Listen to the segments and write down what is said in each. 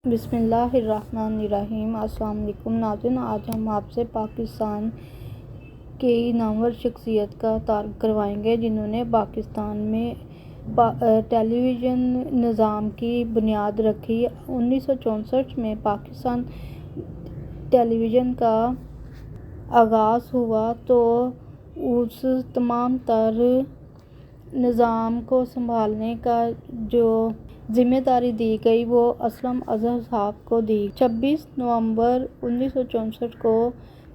بسم اللہ الرحمن الرحیم۔ السلام علیکم ناظرین، آج ہم آپ سے پاکستان کی نامور شخصیت کا تعارف کروائیں گے جنہوں نے پاکستان میں ٹیلی ویژن نظام کی بنیاد رکھی۔ 1964 میں پاکستان ٹیلی ویژن کا آغاز ہوا تو اس تمام تر نظام کو سنبھالنے کا جو ذمہ داری دی گئی وہ اسلم اظہر صاحب کو دی۔ 26 نومبر 1964 کو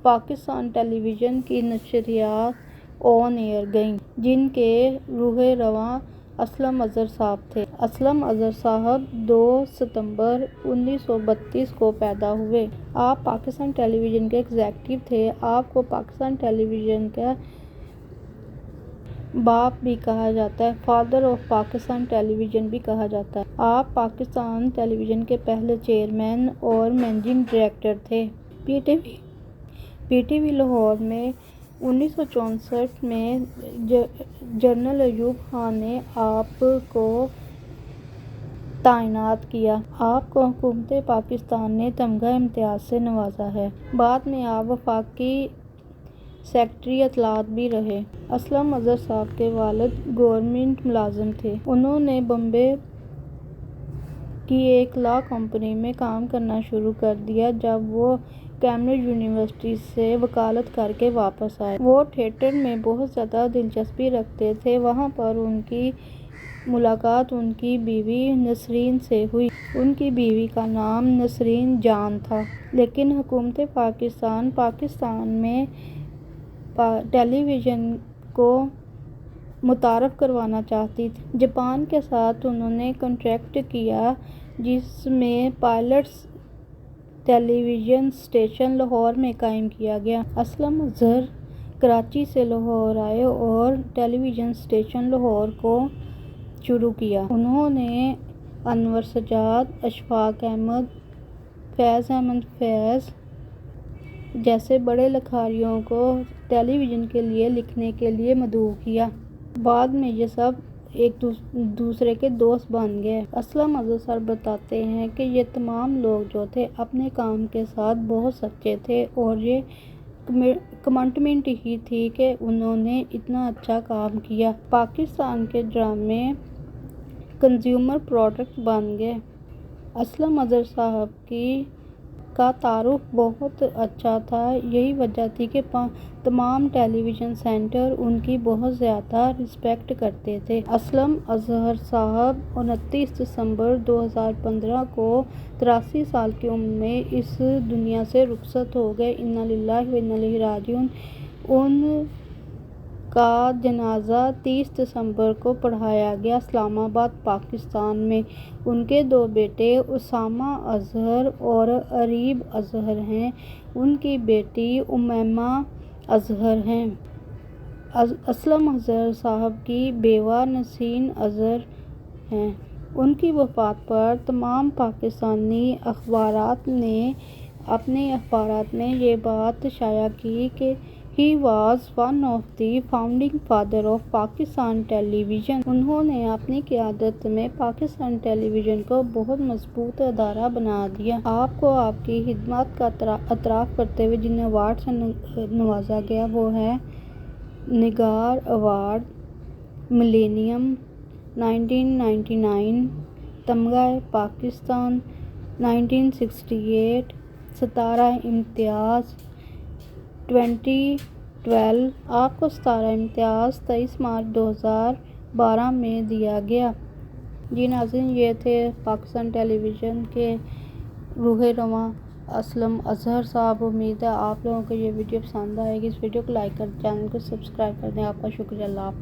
پاکستان ٹیلی ویژن کی نشریات آن ایئر گئیں جن کے روح رواں اسلم اظہر صاحب تھے۔ اسلم اظہر صاحب 2 ستمبر 1932 کو پیدا ہوئے۔ آپ پاکستان ٹیلی ویژن کے ایگزیکٹو تھے۔ آپ کو پاکستان ٹیلی ویژن کا باپ بھی کہا جاتا ہے، father of Pakistan television بھی کہا جاتا ہے۔ آپ پاکستان ٹیلی ویژن کے پہلے چیئرمین اور مینیجنگ ڈائریکٹر تھے۔ پی ٹی وی لاہور میں 1964 میں جنرل ایوب خان نے آپ کو تعینات کیا۔ آپ کو حکومت پاکستان نے تمغہ امتیاز سے نوازا ہے۔ بعد میں آپ وفاقی سکریٹری اطلاعات بھی رہے۔ اسلم اظہر صاحب کے والد گورنمنٹ ملازم تھے۔ انہوں نے بمبئی کی ایک لا کمپنی میں کام کرنا شروع کر دیا جب وہ کیمبرج یونیورسٹی سے وکالت کر کے واپس آئے۔ وہ تھیٹر میں بہت زیادہ دلچسپی رکھتے تھے۔ وہاں پر ان کی ملاقات ان کی بیوی نسرین سے ہوئی۔ ان کی بیوی کا نام نسرین جان تھا، لیکن حکومت پاکستان میں ٹیلی ویژن کو متعارف کروانا چاہتی تھی۔ جاپان کے ساتھ انہوں نے کنٹریکٹ کیا جس میں پائلٹس ٹیلی ویژن اسٹیشن لاہور میں قائم کیا گیا۔ اسلم اظہر کراچی سے لاہور آئے اور ٹیلی ویژن اسٹیشن لاہور کو شروع کیا۔ انہوں نے انور سجاد، اشفاق احمد، فیض احمد فیض جیسے بڑے لکھاریوں کو ٹیلی ویژن کے لیے لکھنے کے لیے مدعو کیا۔ بعد میں یہ سب ایک دوسرے کے دوست بن گئے۔ اسلم اظہر صاحب بتاتے ہیں کہ یہ تمام لوگ جو تھے اپنے کام کے ساتھ بہت سچے تھے اور یہ کمٹمنٹ ہی تھی کہ انہوں نے اتنا اچھا کام کیا۔ پاکستان کے ڈرامے کنزیومر پروڈکٹ بن گئے۔ اسلم اظہر صاحب کا تعارف بہت اچھا تھا۔ یہی وجہ تھی کہ تمام ٹیلی ویژن سینٹر ان کی بہت زیادہ رسپیکٹ کرتے تھے۔ اسلم اظہر صاحب 29 دسمبر 2015 کو 83 سال کی عمر میں اس دنیا سے رخصت ہو گئے۔ انا للہ و انا الیہ راجعون۔ ان کا جنازہ 30 دسمبر کو پڑھایا گیا اسلام آباد، پاکستان میں۔ ان کے 2 بیٹے اسامہ اظہر اور اریب اظہر ہیں۔ ان کی بیٹی امیمہ اظہر ہیں۔ اسلم اظہر صاحب کی بیوہ نسیم اظہر ہیں۔ ان کی وفات پر تمام پاکستانی اخبارات نے اپنے اخبارات میں یہ بات شائع کی کہ He was one of the founding father of Pakistan Television۔ انہوں نے اپنی قیادت میں پاکستان ٹیلی ویژن کو بہت مضبوط ادارہ بنا دیا۔ آپ کو آپ کی خدمات کا اعتراف کرتے ہوئے جن ایوارڈ سے نوازا گیا وہ ہے نگار ایوارڈ، ملینیم 1999، تمغہ پاکستان 1968، ستارہ امتیاز 2012۔ آپ کو ستارہ امتیاز 23 مارچ 2012 میں دیا گیا۔ جی ناظرین، یہ تھے پاکستان ٹیلی ویژن کے روح رواں اسلم اظہر صاحب۔ امید ہے آپ لوگوں کو یہ ویڈیو پسند آئے گی۔ اس ویڈیو کو لائک کر چینل کو سبسکرائب کر دیں۔ آپ کا شکریہ۔ اللہ حافظ۔